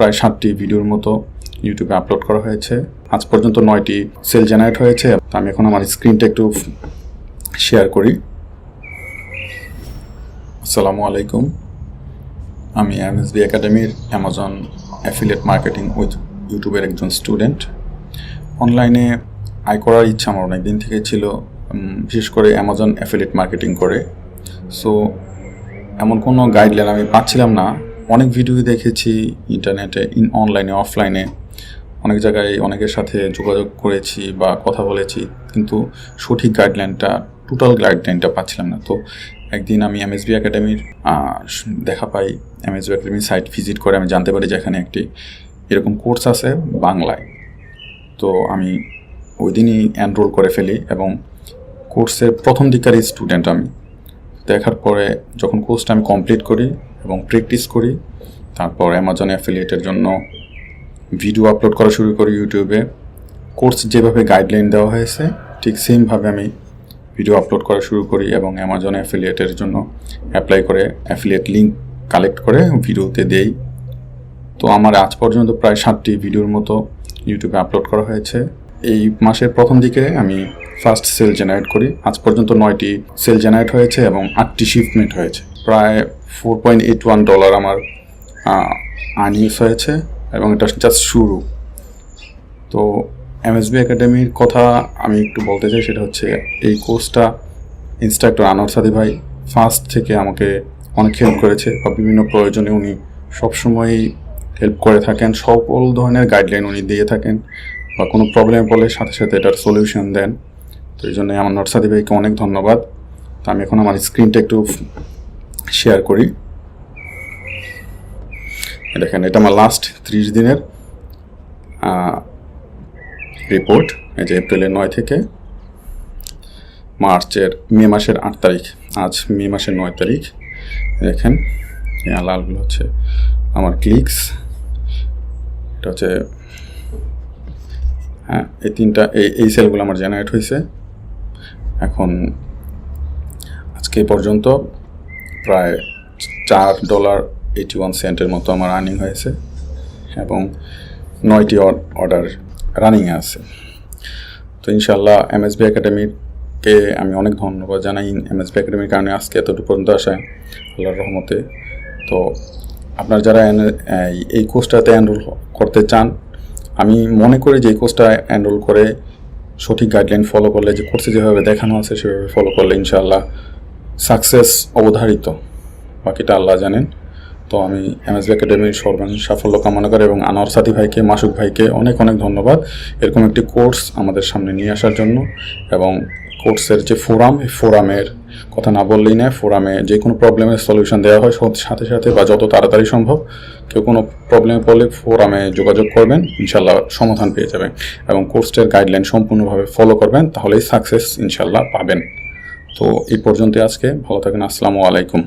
প্রায় 7টি ভিডিওর মতো ইউটিউবে আপলোড করা হয়েছে। আজ পর্যন্ত 9টি সেল জেনারেট হয়েছে। আমি এখন আমার স্ক্রিনটা একটু শেয়ার করি। আসসালামু আলাইকুম, আমি এমএসবি একাডেমির অ্যামাজন অ্যাফিলিয়েট মার্কেটিং উইথ ইউটিউবের একজন স্টুডেন্ট। অনলাইনে আয় করার ইচ্ছা আমার অনেক দিন থেকে ছিল, বিশেষ করে অ্যামাজন অ্যাফিলিয়েট মার্কেটিং করে। সো এমন কোনো গাইডলাইন আমি পাচ্ছিলাম না। অনেক ভিডিও দেখেছি ইন্টারনেটে, অনলাইনে, অফলাইনে, অনেক জায়গায় অনেকের সাথে যোগাযোগ করেছি বা কথা বলেছি, কিন্তু সঠিক টোটাল গাইডলাইনটা পাচ্ছিলাম না। তো একদিন আমি এমএসবি একাডেমির দেখা পাই। এমএসবি একাডেমির সাইট ভিজিট করে আমি জানতে পারি যে এখানে একটি এরকম কোর্স আছে বাংলায়। তো আমি ওই দিনই এনরোল করে ফেলি এবং কোর্সের প্রথম দিককার স্টুডেন্ট আমি। দেখার পরে যখন কোর্সটা আমি কমপ্লিট করি এবং প্র্যাকটিস করি, তারপর অ্যামাজন অ্যাফিলিয়েটের জন্য ভিডিও আপলোড করা শুরু করি ইউটিউবে। কোর্স যেভাবে গাইডলাইন দেওয়া হয়েছে ঠিক সেমভাবে আমি ভিডিও আপলোড করা শুরু করি এবং অ্যামাজন অ্যাফিলিয়েটের জন্য অ্যাপ্লাই করে অ্যাফিলিয়েট লিঙ্ক কালেক্ট করে ভিডিওতে দেই। তো আমার আজ পর্যন্ত প্রায় 7টি ভিডিওর মতো ইউটিউবে আপলোড করা হয়েছে। এই মাসের প্রথম দিকে আমি ফার্স্ট সেল জেনারেট করি। আজ পর্যন্ত 9টি সেল জেনারেট হয়েছে এবং 8টি শিপমেন্ট হয়েছে। প্রায় $4.81 আমার আর্নিংস হয়েছে এবং এটা জাস্ট শুরু। তো এমএসবি একাডেমির কথা আমি একটু বলতে চাই, সেটা হচ্ছে এই কোর্সটা ইনস্ট্রাক্টর আনোয়ার সাদি ভাই ফার্স্ট থেকে আমাকে অনেক হেল্প করেছে বা বিভিন্ন প্রয়োজনে উনি সবসময়ই হেল্প করে থাকেন। সকল ধরনের গাইডলাইন উনি দিয়ে থাকেন বা কোনো প্রবলেম পড়লে সাথে সাথে এটার সলিউশন দেন। তো এই জন্যই আমার নরসাদি ভাইকে অনেক ধন্যবাদ। তো আমি এখন আমার স্ক্রিনটা একটু শেয়ার করি। দেখেন, এটা আমার লাস্ট 30 দিনের রিপোর্ট। এই যে এপ্রিলের 9 থেকে মে মাসের 8 তারিখ, আজ মে মাসের 9 তারিখ। দেখেন লালগুলো হচ্ছে আমার ক্লিকস। এটা হচ্ছে এই তিনটা এই সেলগুলো আমার জেনারেট হয়েছে। এখন আজকে পর্যন্ত প্রায় $4.81 মতো আমার আর্নিং হয়েছে এবং 9টি অর্ডার রানিংয়ে আছে। তো ইনশাল্লাহ এমএসবি একাডেমিকে আমি অনেক ধন্যবাদ জানাই। এমএসবি একাডেমির কারণে আজকে এতটুকু পর্যন্ত আসে আল্লাহর রহমতে। তো আপনারা যারা এই কোর্সটাতে এনরোল করতে চান, আমি মনে করি যে এই কোর্সটা এনরোল করে সঠিক গাইডলাইন ফলো করলে, যে কোর্সে যেভাবে দেখানো আছে সেভাবে ফলো করলে ইনশাআল্লাহ সাকসেস অবধারিত, বাকিটা আল্লাহ জানেন। তো আমি এমএসবি একাডেমির সর্বাঙ্গীন সাফল্য কামনা করি এবং আনোয়ার সাদি ভাইকে, মাসুদ ভাইকে অনেক অনেক ধন্যবাদ এরকম একটি কোর্স আমাদের সামনে নিয়ে আসার জন্য। এবং কোর্সের যে ফোরাম, এই ফোরামের কথা না বললেই না, ফোরামে যে কোনো প্রবলেমের সলিউশন দেওয়া হয় সাথে সাথে বা যত তাড়াতাড়ি সম্ভব। কেউ কোনো প্রবলেমে পড়লে ফোরামে যোগাযোগ করবেন, ইনশাল্লাহ সমাধান পেয়ে যাবেন এবং কোর্সের গাইডলাইন সম্পূর্ণভাবে ফলো করবেন, তাহলেই সাকসেস ইনশাল্লাহ পাবেন। তো এই পর্যন্ত আজকে, ভালো থাকেন। আসসালামু আলাইকুম।